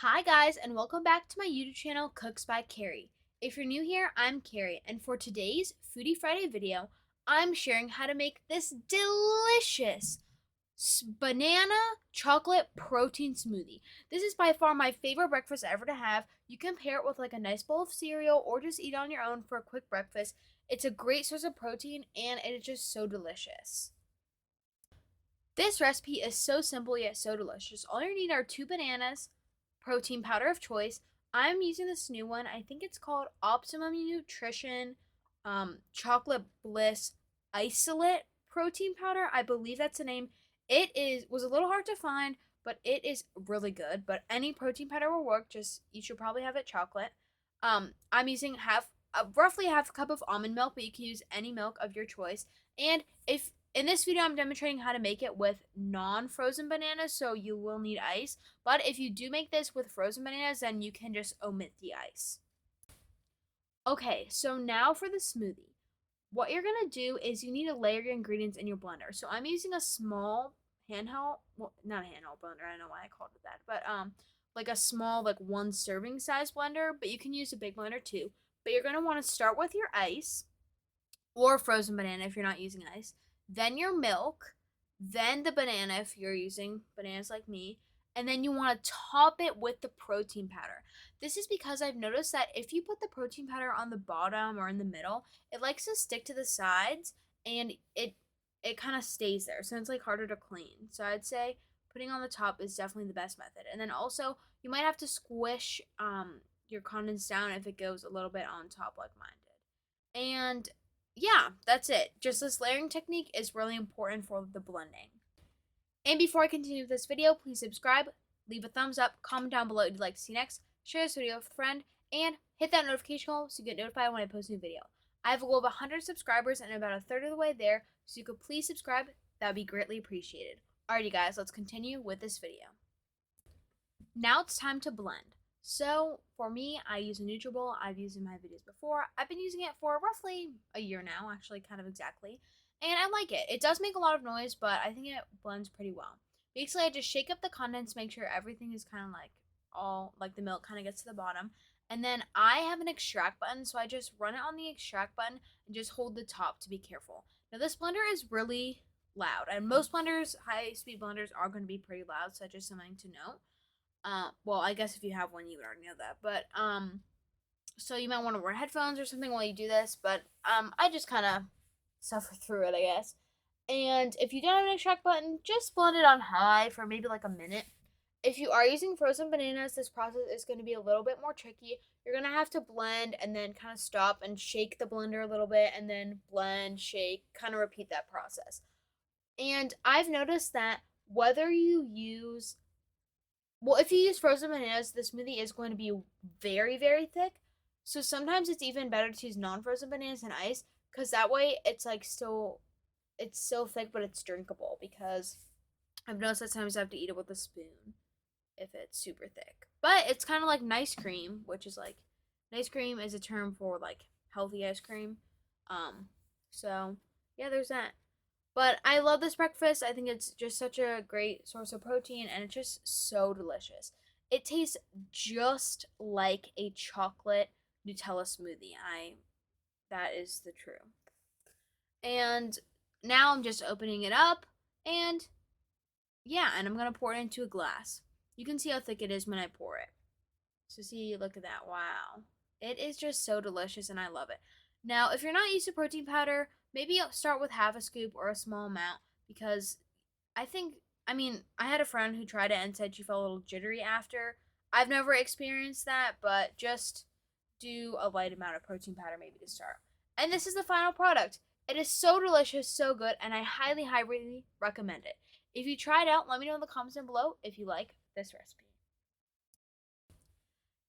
Hi guys, and welcome back to my YouTube channel, Cooks by Carrie. If you're new here, I'm Carrie, and for today's Foodie Friday video, I'm sharing how to make this delicious banana chocolate protein smoothie. This is by far my favorite breakfast ever to have. You can pair it with like a nice bowl of cereal or just eat on your own for a quick breakfast. It's a great source of protein and it is just so delicious. This recipe is so simple yet so delicious. All you need are 2 bananas, protein powder of choice. I'm using this new one. I think it's called Optimum Nutrition Chocolate Bliss Isolate Protein Powder. I believe that's the name. Was a little hard to find, but it is really good. But any protein powder will work. Just you should probably have it chocolate. I'm using roughly half a cup of almond milk, but you can use any milk of your choice. And if in this video, I'm demonstrating how to make it with non-frozen bananas, so you will need ice. But if you do make this with frozen bananas, then you can just omit the ice. Okay, so now for the smoothie. What you're going to do is you need to layer your ingredients in your blender. So I'm using a small handheld, well, not a handheld blender, I don't know why I called it that, but like a small, like 1 serving size blender, but you can use a big blender too. But you're going to want to start with your ice or frozen banana if you're not using ice, then your milk, then the banana if you're using bananas like me, and then you want to top it with the protein powder. This is because I've noticed that if you put the protein powder on the bottom or in the middle, it likes to stick to the sides and it kind of stays there. So it's like harder to clean. So I'd say putting on the top is definitely the best method. And then also you might have to squish your condensed down if it goes a little bit on top like mine did. And yeah, that's it. Just this layering technique is really important for the blending. And before I continue with this video, please subscribe, leave a thumbs up, comment down below what you'd like to see next, share this video with a friend, and hit that notification bell so you get notified when I post a new video. I have a goal of 100 subscribers and about a third of the way there, so you could please subscribe. That would be greatly appreciated. Alrighty guys, let's continue with this video. Now it's time to blend. So for me, I use a NutriBowl. I've used it in my videos before. I've been using it for roughly a year now, actually kind of exactly. And I like it. It does make a lot of noise, but I think it blends pretty well. Basically, I just shake up the contents, make sure everything is kind of like all, like the milk kind of gets to the bottom. And then I have an extract button, so I just run it on the extract button and just hold the top to be careful. Now this blender is really loud, and most blenders, high-speed blenders, are going to be pretty loud, so that's just something to note. Well, I guess if you have one, you would already know that. But so you might want to wear headphones or something while you do this. But I just kind of suffer through it, I guess. And if you don't have an extract button, just blend it on high for maybe like a minute. If you are using frozen bananas, this process is going to be a little bit more tricky. You're going to have to blend and then kind of stop and shake the blender a little bit and then blend, shake, kind of repeat that process. And I've noticed that whether you use if you use frozen bananas, the smoothie is going to be very, very thick. So sometimes it's even better to use non-frozen bananas and ice, because that way it's still thick, but it's drinkable. Because I've noticed that sometimes I have to eat it with a spoon if it's super thick. But it's kind of like nice cream, which is like nice cream is a term for like healthy ice cream. So yeah, there's that. But I love this breakfast. I think it's just such a great source of protein and it's just so delicious. It tastes just like a chocolate Nutella smoothie. That is the truth. And now I'm just opening it up and yeah, and I'm going to pour it into a glass. You can see how thick it is when I pour it. So see, look at that. Wow. It is just so delicious and I love it. Now, if you're not used to protein powder, maybe start with half a scoop or a small amount because I had a friend who tried it and said she felt a little jittery after. I've never experienced that, but just do a light amount of protein powder maybe to start. And this is the final product. It is so delicious, so good, and I highly, highly recommend it. If you try it out, let me know in the comments down below if you like this recipe.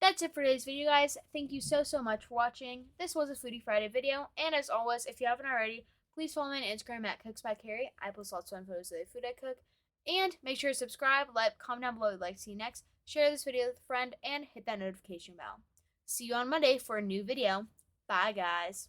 That's it for today's video, guys. Thank you so, so much for watching. This was a Foodie Friday video, and as always, if you haven't already, please follow me on Instagram at Cooks by Carrie. I post lots of fun photos of the food I cook. And make sure to subscribe, like, comment down below what you'd like to see next, share this video with a friend, and hit that notification bell. See you on Monday for a new video. Bye, guys.